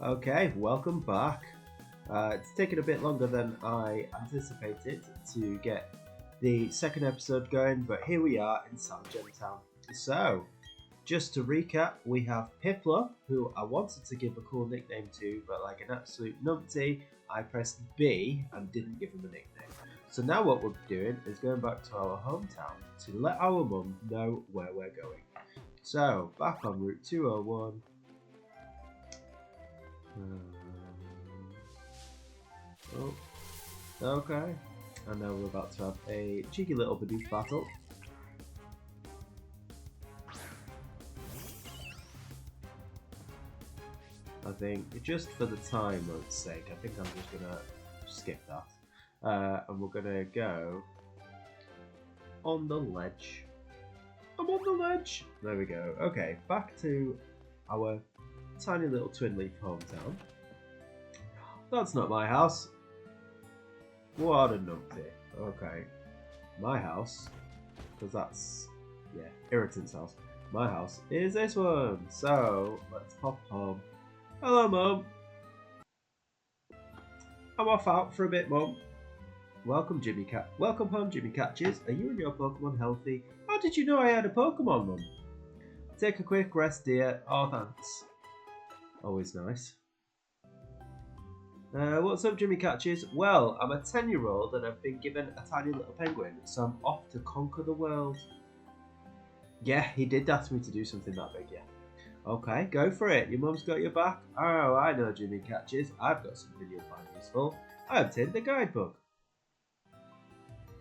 Okay, welcome back. It's taken a bit longer than I anticipated to get the second episode going, but here we are in San Town. So, just to recap, we have Piplup, who I wanted to give a cool nickname to, but like an absolute numpty, I pressed B and didn't give him a nickname. So now what we're doing is going back to our hometown to let our mum know where we're going. So, back on Route 201. Oh, okay. And now we're about to have a cheeky little Bidoof battle. I think, just for the time's sake, I think I'm just gonna skip that. And we're gonna go on the ledge. I'm on the ledge! There we go. Okay, back to our tiny little twin leaf hometown. That's not my house. What a numpty. Okay. My house, because that's, yeah, Irritant's house. My house is this one. So, let's pop home. Hello, Mum. I'm off out for a bit, Mum. Welcome, Jimmy Cat. Welcome home, Jimmy Catches. Are you and your Pokemon healthy? How did you know I had a Pokemon, Mum? Take a quick rest, dear. Oh, thanks. Always nice. What's up, Jimmy Catches? Well, I'm a 10-year-old and I've been given a tiny little penguin, so I'm off to conquer the world. Yeah, he did ask me to do something that big, yeah. Okay, go for it. Your mum's got your back. Oh, I know, Jimmy Catches. I've got something you'll find useful. I obtained the guidebook.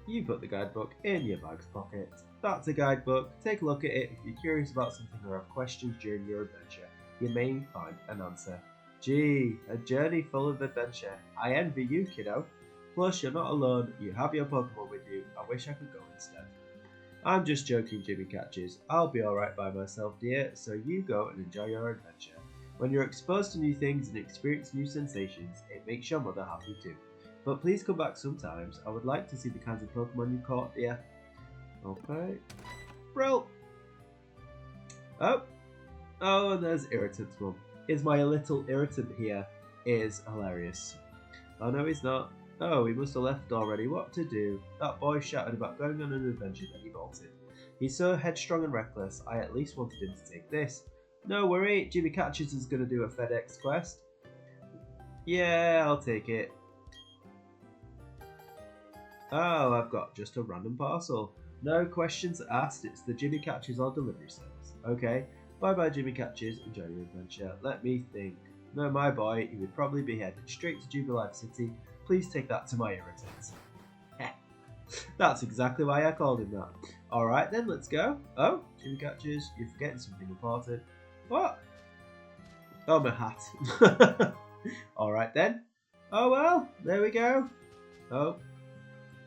You put the guidebook in your bag's pocket. That's a guidebook. Take a look at it if you're curious about something or have questions during your adventure. You may find an answer. Gee, a journey full of adventure. I envy you, kiddo. Plus, you're not alone. You have your Pokemon with you. I wish I could go instead. I'm just joking, Jimmy Catches. I'll be alright by myself, dear, so you go and enjoy your adventure. When you're exposed to new things and experience new sensations, it makes your mother happy too. But please come back sometimes. I would like to see the kinds of Pokemon you caught, dear. Okay. Brill! Oh, and there's Irritant's mum. Is my little Irritant here is hilarious. Oh no, he's not. Oh, he must have left already. What to do? That boy shouted about going on an adventure, then he bolted. He's so headstrong and reckless, I at least wanted him to take this. No worry, Jimmy Catches is going to do a FedEx quest. Yeah, I'll take it. Oh, I've got just a random parcel. No questions asked, it's the Jimmy Catches or delivery service. Okay, bye-bye Jimmy Catches, enjoy your adventure. Let me think. No, my boy, he would probably be headed straight to Jubilife City. Please take that to my Irritant. That's exactly why I called him that. Alright then, let's go. Oh, Jimmy Catches, you're forgetting something important. What? Oh, my hat. Alright then. Oh well, there we go. Oh.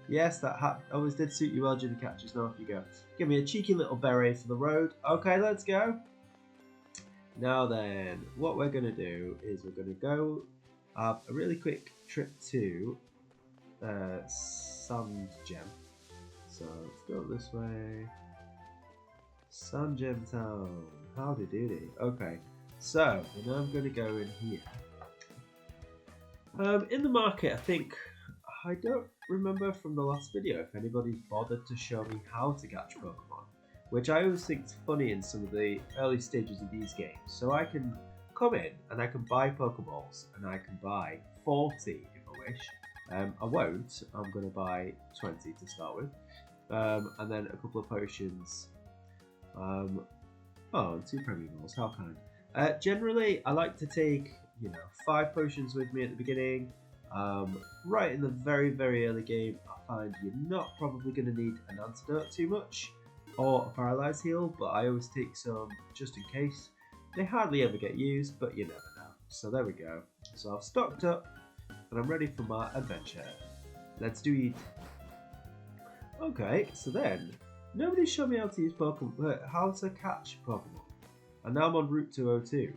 Yes, that hat always did suit you well, Jimmy Catches. Now off you go. Give me a cheeky little beret for the road. Okay, let's go. Now then, what we're going to do is we're going to go have a really quick trip to Sand Gem. So let's go this way. Sand Gem Town. Howdy doody. Okay, so now I'm going to go in here. In the market, I don't remember from the last video if anybody bothered to show me how to catch Pokemon, which I always think is funny in some of the early stages of these games. So I can come in and I can buy Pokeballs, and I can buy 40 if I wish. I won't, I'm going to buy 20 to start with, and then a couple of potions. Oh, and 2 Premier Balls, how kind. Generally, I like to take, 5 potions with me at the beginning. Right in the very, very early game, I find you're not probably going to need an antidote too much, or a paralyze heal, but I always take some just in case. They hardly ever get used, but you never know. So there we go. So I've stocked up, and I'm ready for my adventure. Let's do it. Okay, so then, nobody showed me how to use Pokemon, how to catch Pokemon. And now I'm on Route 202,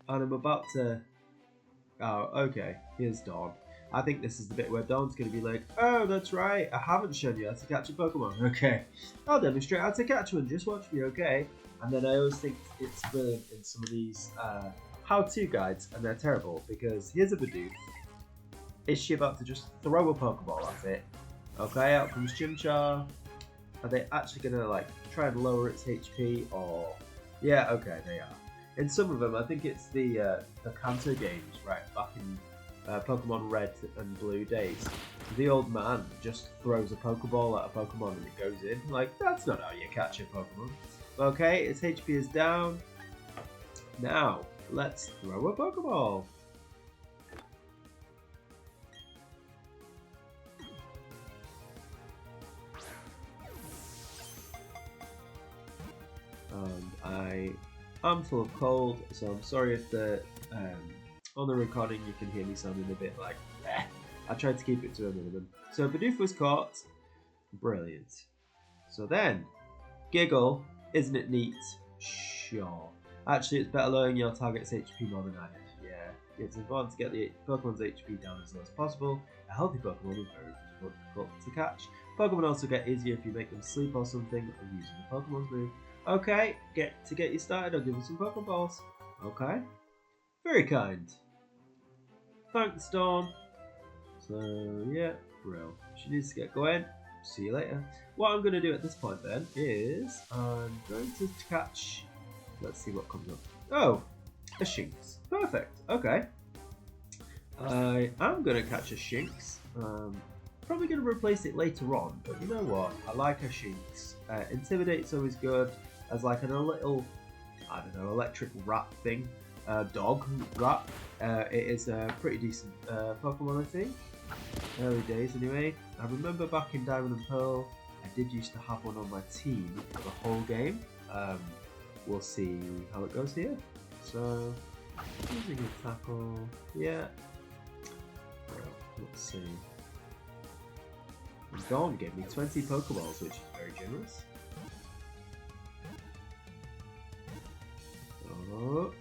and I'm about to... Oh, okay, here's Dawn. I think this is the bit where Dawn's going to be like, oh, that's right, I haven't shown you how to catch a Pokemon. Okay, I'll demonstrate how to catch one, just watch me, okay? And then I always think it's brilliant in some of these how-to guides, and they're terrible because here's a Bidoof. Is she about to just throw a Pokeball at it? Okay, out comes Chimchar. Are they actually gonna like try and lower its HP or? Yeah, okay, they are. In some of them, I think it's the Kanto games, right? Back in Pokemon Red and Blue days, the old man just throws a Pokeball at a Pokemon and it goes in. Like, that's not how you catch a Pokemon. Okay, its HP is down. Now, let's throw a Pokeball. I'm full of cold, so I'm sorry if on the recording you can hear me sounding a bit like bleh. I tried to keep it to a minimum. So Bidoof was caught. Brilliant. So then, Giggle, isn't it neat? Sure. Actually, it's better lowering your target's HP more than I did. Yeah, it's important to get the Pokemon's HP down as low as possible. A healthy Pokemon is very difficult to catch. Pokemon also get easier if you make them sleep or something, or using the Pokemon's move. Okay, get you started, I'll give you some Pokeballs. Okay. Very kind. Thanks, Dawn. So, yeah, Brill. She needs to get going. See you later. What I'm going to do at this point then is I'm going to catch... Let's see what comes up. Oh, a Shinx. Perfect. Okay. I am going to catch a Shinx. Probably going to replace it later on, but you know what? I like a Shinx. Intimidate's always good. As like a little, I don't know, electric rat thing. Dog rat. It is a pretty decent Pokemon, I think. Early days anyway. I remember back in Diamond and Pearl, I did used to have one on my team for the whole game. We'll see how it goes here. So, using a tackle, yeah. Well, let's see. And Dawn gave me 20 Pokeballs, which is very generous. Oh,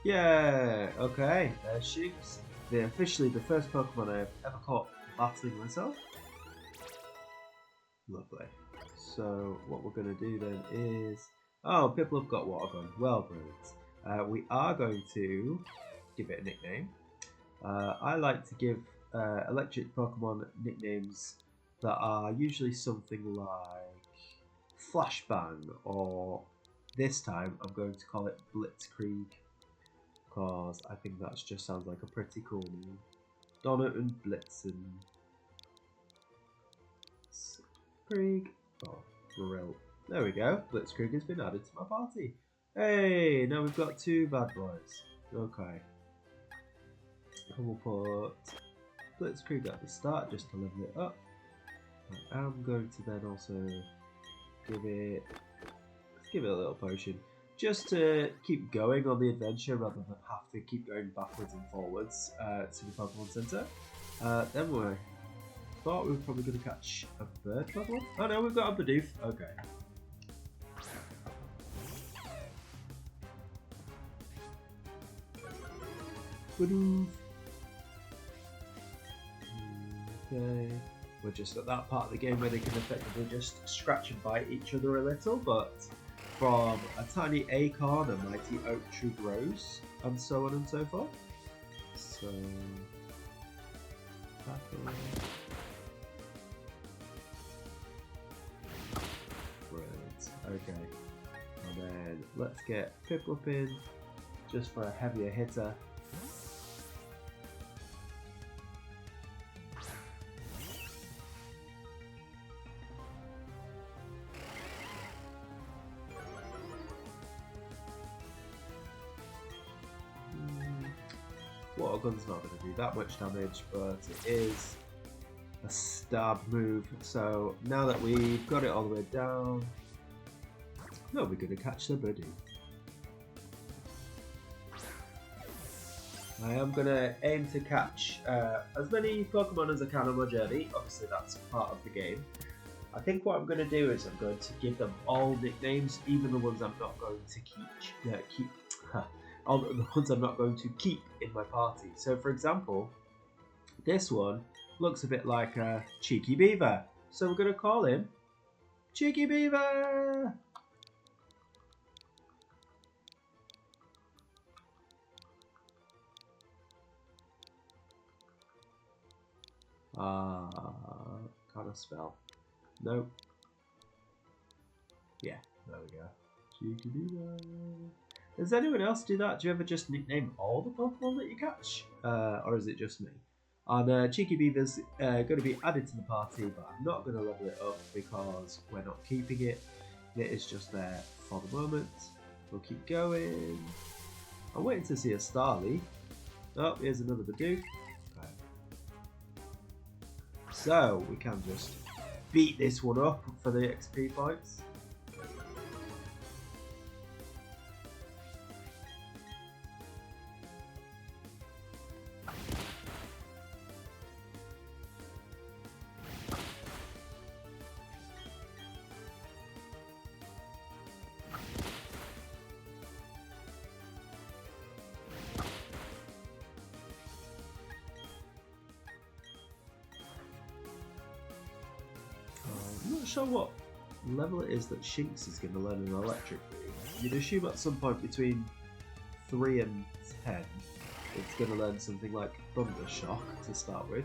yeah, okay. Shinx. They're officially the first Pokemon I've ever caught battling myself. Lovely. So what we're going to do then is... Oh, people have got Water Gun. Well, brilliant. We are going to give it a nickname. I like to give electric Pokemon nicknames that are usually something like Flashbang, or this time I'm going to call it Blitzkrieg, because I think that just sounds like a pretty cool name. Donut Blitzen. Blitzkrieg. Oh, Brill. There we go. Blitzkrieg has been added to my party. Hey, now we've got 2 bad boys. Okay. And we'll put Blitzkrieg at the start just to level it up. I am going to then also give it a little potion, just to keep going on the adventure rather than have to keep going backwards and forwards to the Pokemon Center. Then we thought we were probably going to catch a bird Pokemon. Oh no, we've got a Bidoof. Okay. Bidoof. Okay. We're just at that part of the game where they can effectively just scratch and bite each other a little, but from a tiny acorn, a mighty oak tree grows, and so on and so forth. So, brilliant. Okay, and then let's get Piplup in, just for a heavier hitter. Water Gun's not going to do that much damage, but it is a stab move. So now that we've got it all the way down, now we're going to catch the Bidoof. I am going to aim to catch as many Pokemon as I can on my journey. Obviously that's part of the game. I think what I'm going to do is I'm going to give them all nicknames, even the ones I'm not going to all the ones I'm not going to keep in my party. So for example, this one looks a bit like a Cheeky Beaver. So we're going to call him Cheeky Beaver! Can I spell? Nope. Yeah, there we go. Cheeky beaver. Does anyone else do that? Do you ever just nickname all the Pokemon that you catch? Or is it just me? And Cheeky Beaver's going to be added to the party, but I'm not going to level it up because we're not keeping it. It is just there for the moment. We'll keep going. I'm waiting to see a Starly. Oh, here's another Bidoof. Okay. So, we can just beat this one up for the XP points. I'm not sure what level it is that Shinx is going to learn an electric move. You'd assume at some point between 3 and 10 it's going to learn something like Thunder Shock to start with.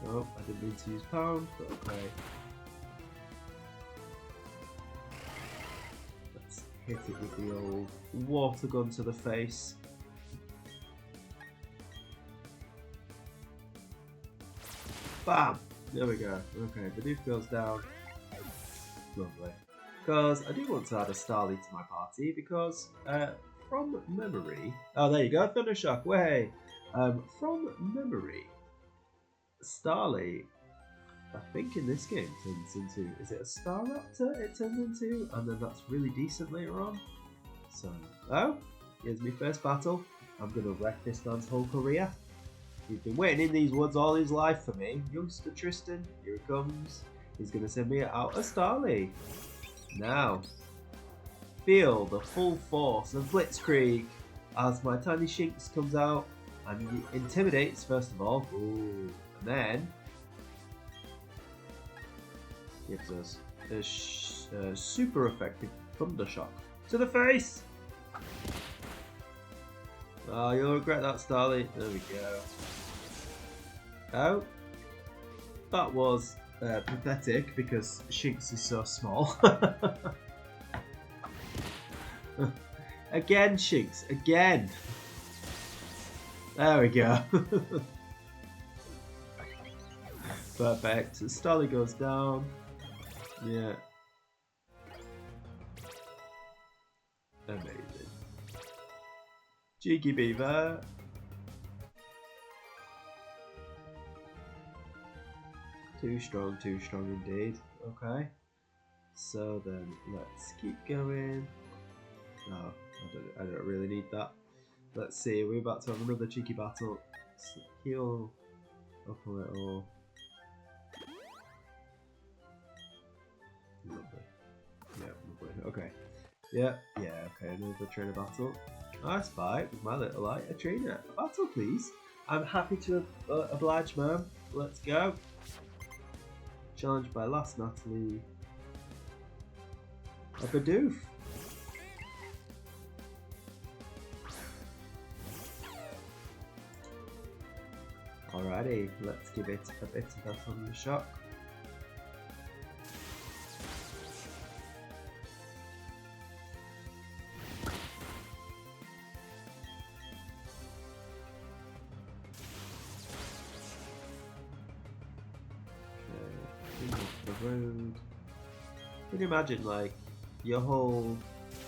Oh, I didn't mean to use Pound, but okay. Let's hit it with the old water gun to the face. Bam! There we go. Okay, the Bidoof goes down. Lovely. Because I do want to add a Starly to my party because from memory... Oh, there you go, Thunder Shock, way! From memory, Starly, I think in this game turns into... Is it a Staraptor it turns into? And then that's really decent later on. So, oh, here's my first battle. I'm going to wreck this man's whole career. He's been waiting in these woods all his life for me. Youngster Tristan, here he comes. He's going to send me out a Starly. Now, feel the full force of Blitzkrieg as my tiny Shinx comes out and intimidates first of all. Ooh. And then gives us a super effective Thunder Shock to the face. Oh, you'll regret that, Starly. There we go. Oh, that was pathetic because Shinx is so small. Again, Shinx, again. There we go. Perfect. Starly goes down. Yeah. Amazing. Cheeky Beaver. Too strong indeed. Okay. So then let's keep going. No, I don't really need that. Let's see, we're about to have another cheeky battle. Let's heal up a little. Lovely. Yeah, lovely. Okay. Yeah, okay, another trainer battle. Nice fight with my little light. A trainer. A battle, please. I'm happy to oblige, ma'am. Let's go. Challenged by last Natalie. A Bidoof. Alrighty, let's give it a bit of a Thunder Shock. Road. Can you imagine, like, your whole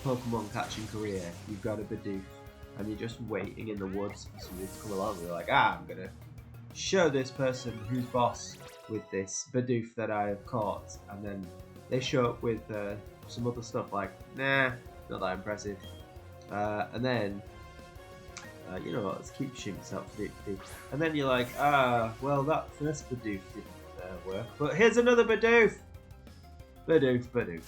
Pokemon catching career, you've got a Bidoof, and you're just waiting in the woods for somebody to come along, and you're like, I'm gonna show this person who's boss with this Bidoof that I have caught, and then they show up with some other stuff like, nah, not that impressive, and then, you know what, let's keep Shinx out for the XP, and then you're like, well, that first Bidoof didn't work, but here's another Bidoof! Bidoof. There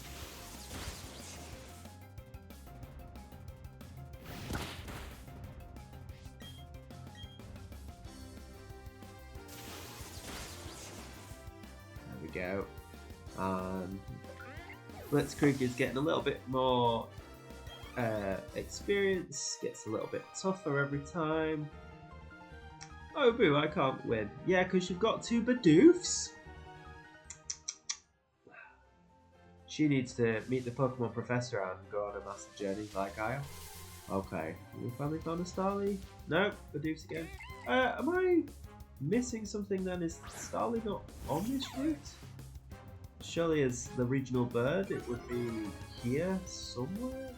we go. And Blitzkrieg is getting a little bit more experience, gets a little bit tougher every time. Oh, boo, I can't win. Yeah, because you've got 2 Bidoofs. She needs to meet the Pokemon Professor and go on a massive journey like I am. Okay, we finally found a Starly. Nope, Bidoofs again. Am I missing something then? Is Starly not on this route? Surely as the regional bird, it would be here somewhere?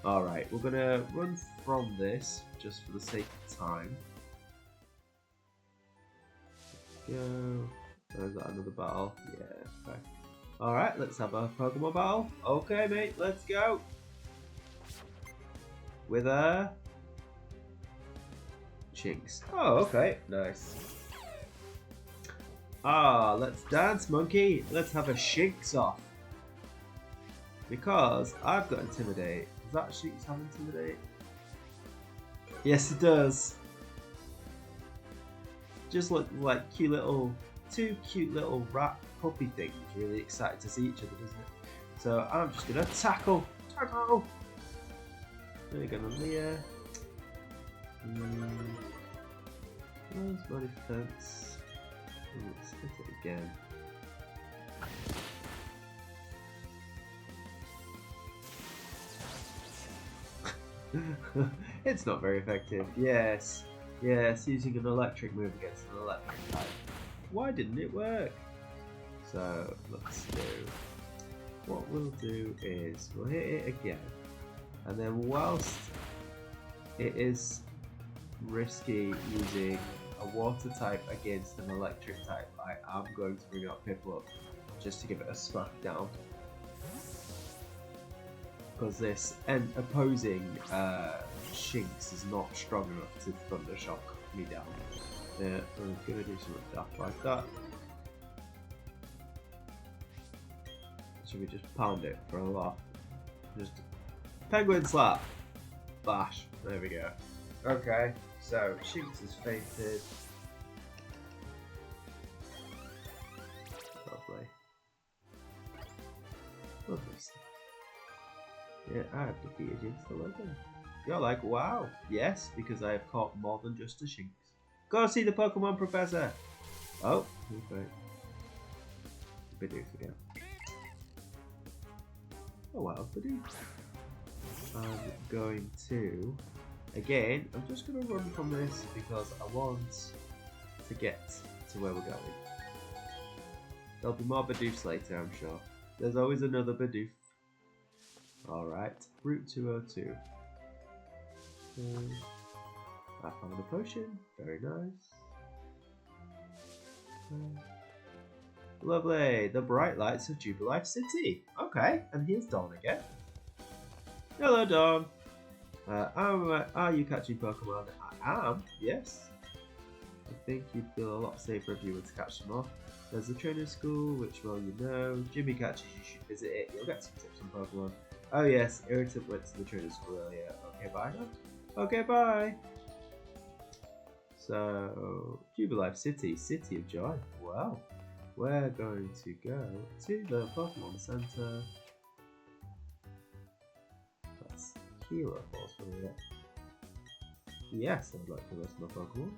Alright, we're gonna run from this just for the sake of time. Go. Oh, is that another battle? Yeah, okay. Alright, let's have a Pokemon battle. Okay, mate, let's go. With a Shinx. Oh, okay, nice. Ah, let's dance, monkey. Let's have a Shinx off. Because I've got Intimidate. Does that Shinx have Intimidate? Yes, it does. Just look like cute little, 2 cute little rat puppy things. Really excited to see each other, isn't it? So I'm just gonna tackle. We're gonna Leah. Where's my defense? Let's hit it again. It's not very effective. Yes, using an electric move against an electric type. Why didn't it work? So let's do. What we'll do is we'll hit it again, and then whilst it is risky using a water type against an electric type, I am going to bring up Piplup just to give it a smack down. Because this opposing Shinx is not strong enough to Thunder Shock me down. I'm gonna do something daft like that. Should we just pound it for a laugh? Just Penguin Slap! Bash. There we go. Okay, so Shinx is fainted. Lovely. Lovely stuff. Yeah, I have defeated Jinx the Logo. You're like, wow. Yes, because I have caught more than just a Shinx. Go see the Pokemon Professor! Oh, okay. Bidoof again. Oh wow, Bidoof. I'm going to... Again, I'm just going to run from this because I want to get to where we're going. There'll be more Bidoofs later, I'm sure. There's always another Bidoof. Alright, Route 202. I found a potion, very nice. Lovely, the bright lights of Jubilife City. Okay, and here's Dawn again. Hello, Dawn. Are you catching Pokemon? I am, yes. I think you'd feel a lot safer if you were to catch them off. There's a trainer school, which, well, you know. Jimmy catches, you should visit it. You'll get some tips on Pokemon. Oh, yes, Irritant went to the trainer school earlier. Okay, bye now. Okay, bye. So, Jubilife City, City of Joy. Well, we're going to go to the Pokemon Center. That's Hero Force for me. Yes, I'd like to rest my Pokemon.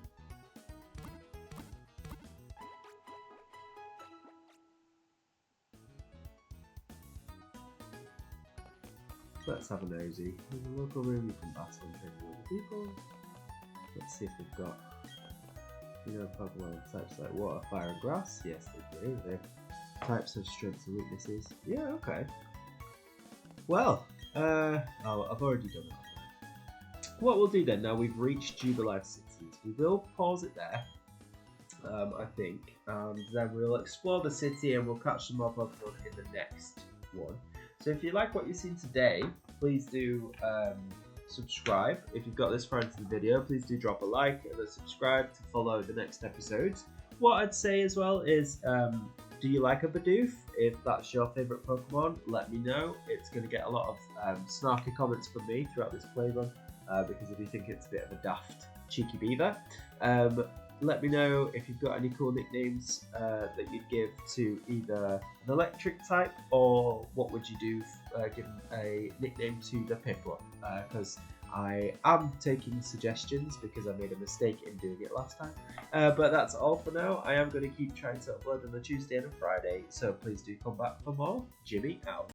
Let's have a nosy. In the local room, you can battle and train with other people. Let's see if they've got, you know, Pokemon types like water, fire, and grass. Yes, they do. They types of strengths and weaknesses. Yeah, okay. Well, oh, I've already done that. What we'll do then, now we've reached Jubilife City, we will pause it there, I think, and then we'll explore the city and we'll catch some more Pokemon in the next one. So if you like what you've seen today, please do subscribe. If you've got this far into the video, please do drop a like and a subscribe to follow the next episodes. What I'd say as well is, do you like a Bidoof? If that's your favourite Pokemon, let me know. It's going to get a lot of snarky comments from me throughout this playrun, because if you think it's a bit of a daft, cheeky beaver. Let me know if you've got any cool nicknames that you'd give to either an electric type, or what would you do give a nickname to the Piplup, because I am taking suggestions because I made a mistake in doing it last time. But that's all for now. I am going to keep trying to upload on a Tuesday and a Friday, so please do come back for more. Jimmy out.